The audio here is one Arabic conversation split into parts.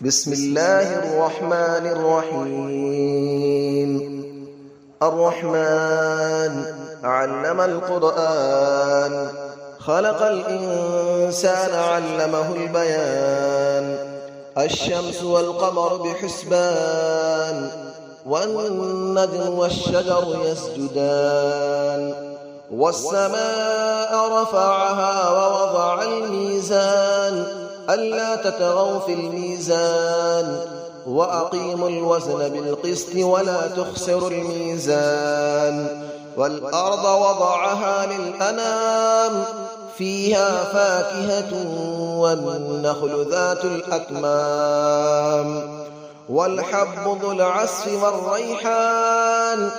بسم الله الرحمن الرحيم. الرحمن علم القرآن، خلق الإنسان علمه البيان. الشمس والقمر بحسبان، والنجم والشجر يسجدان. والسماء رفعها ووضع الميزان، ألا تطغوا في الميزان، وأقيموا الوزن بالقسط ولا تخسروا الميزان. والأرض وضعها للأنام، فيها فاكهة والنخل ذات الأكمام. والحب ذو العصف والريحان،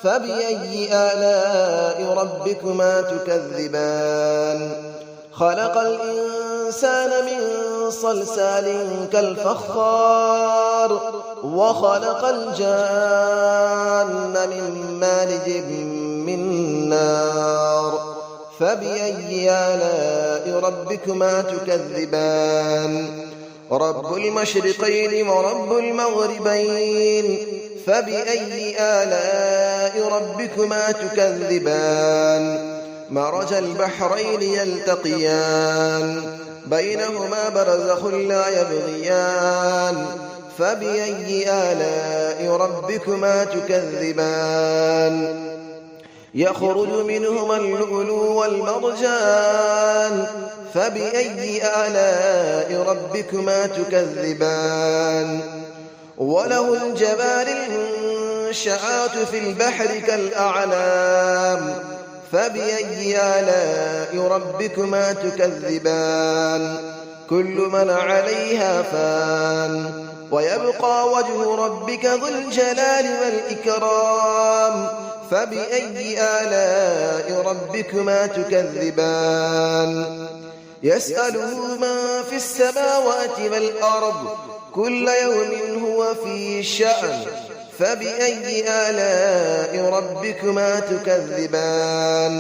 فبأي آلاء ربكما تكذبان. خلق الإنسان من صلصال كالفخار، وخلق الجان من مارج من نار. فبأي آلاء ربكما تكذبان. رب المشرقين ورب المغربين، فبأي آلاء ربكما تكذبان. مرج البحرين يلتقيان، بينهما برزخ لا يبغيان. فبأي آلاء ربكما تكذبان. يخرج منهما اللؤلؤ والمرجان، فبأي آلاء ربكما تكذبان. وله الجوار المنشآت في البحر كالأعلام، فبأي آلاء ربكما تكذبان. كل من عليها فان، ويبقى وجه ربك ذو الجلال والإكرام. فبأي آلاء ربكما تكذبان. يسأله من في السماوات والأرض، كل يوم هو في شأن. فبأي آلاء ربكما تكذبان.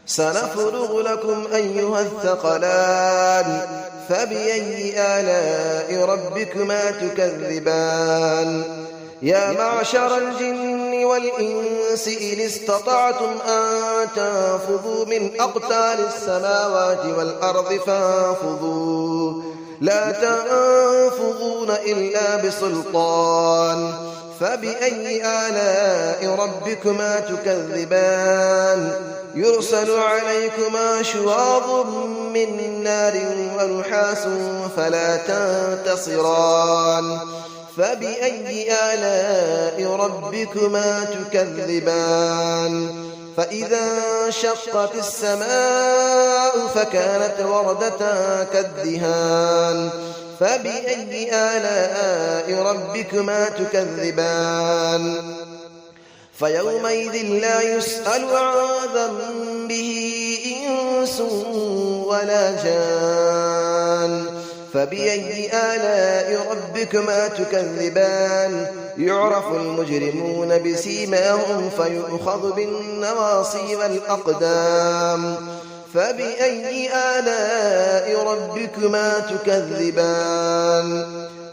سنفرغ لكم أيها الثقلان، فبأي آلاء ربكما تكذبان. يا معشر الجن والإنس إن استطعتم أن تنفذوا من أقطار السماوات والأرض فانفذوا، لا تنفذون إلا بسلطان. فبأي آلاء ربكما تكذبان. يرسل عليكما شواظ من نار ونحاس فلا تنتصران. فبأي آلاء ربكما تكذبان. فإذا انشقت السماء فكانت وردة كالدهان. فبأي آلاء ربكما تكذبان. فيومئذ لا يسأل عن ذنبه إنس ولا جان. فبأي آلاء ربكما تكذبان. يعرف المجرمون بسيماهم فيؤخذ بالنواصي والأقدام. فبأي آلاء ربكما تكذبان.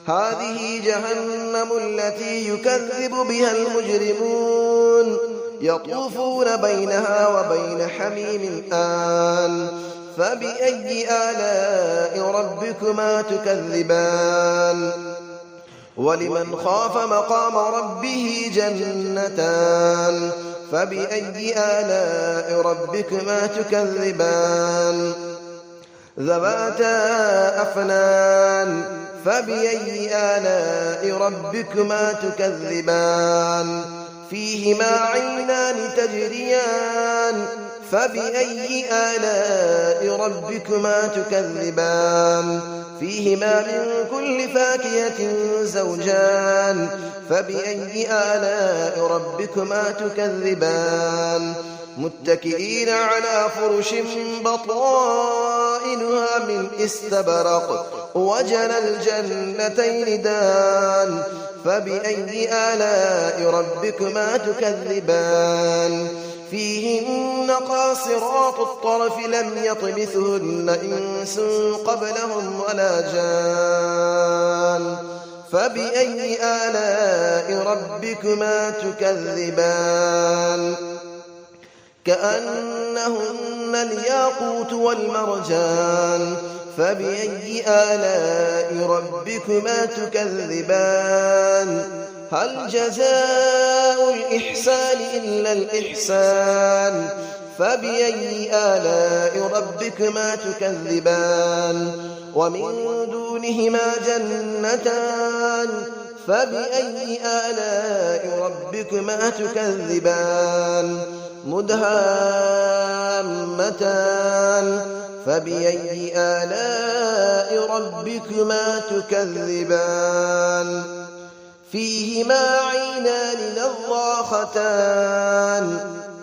هذه جهنم التي يكذب بها المجرمون، يطوفون بينها وبين حميم آن. فبأي آلاء ربكما تكذبان. ولمن خاف مقام ربه جنتان. فبأي آلاء ربكما تكذبان. ذواتا أفنان. فبأي آلاء ربكما تكذبان. فيهما عينان تجريان. فبأي آلاء ربكما تكذبان. فيهما من كل فاكهة زوجان. فبأي آلاء ربكما تكذبان. متكئين على فرش بطائنها من استبرق، وجنى الجنتين دان. فبأي آلاء ربكما تكذبان. فيهن قاصرات الطرف لم يطمثهن إنس قبلهم ولا جان. فبأي آلاء ربكما تكذبان كأنهن الياقوت والمرجان فبأي آلاء ربكما تكذبان هل جزاء الإحسان إلا الإحسان فبأي آلاء ربكما تكذبان ومن دونهما جنتان فبأي آلاء ربكما تكذبان مدهامتان فبأي آلاء ربكما تكذبان فيهما عينان نضاختان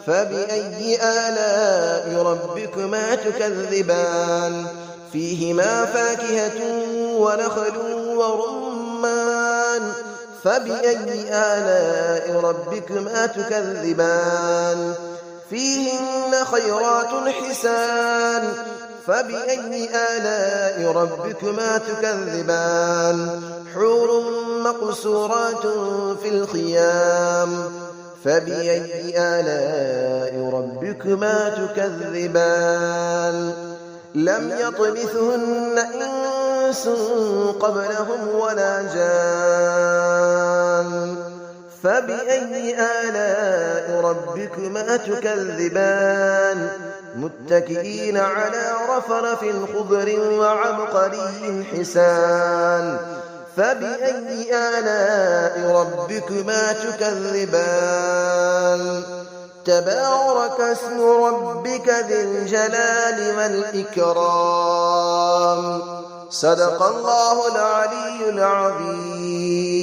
فبأي آلاء ربكما تكذبان فيهما فاكهة ونخل ورمان فبأي آلاء ربكما تكذبان فيهن خيرات حسان فبأي آلاء ربكما تكذبان حور مقصورات في الخيام فبأي آلاء ربكما تكذبان لم يطمثهن إنس قبلهم ولا جان فبأي آلاء ربكما تكذبان متكئين على رفرف خضر وعبقري حسان فبأي آلاء ربكما تكذبان تبارك اسم ربك ذي الجلال والإكرام صدق الله العلي العظيم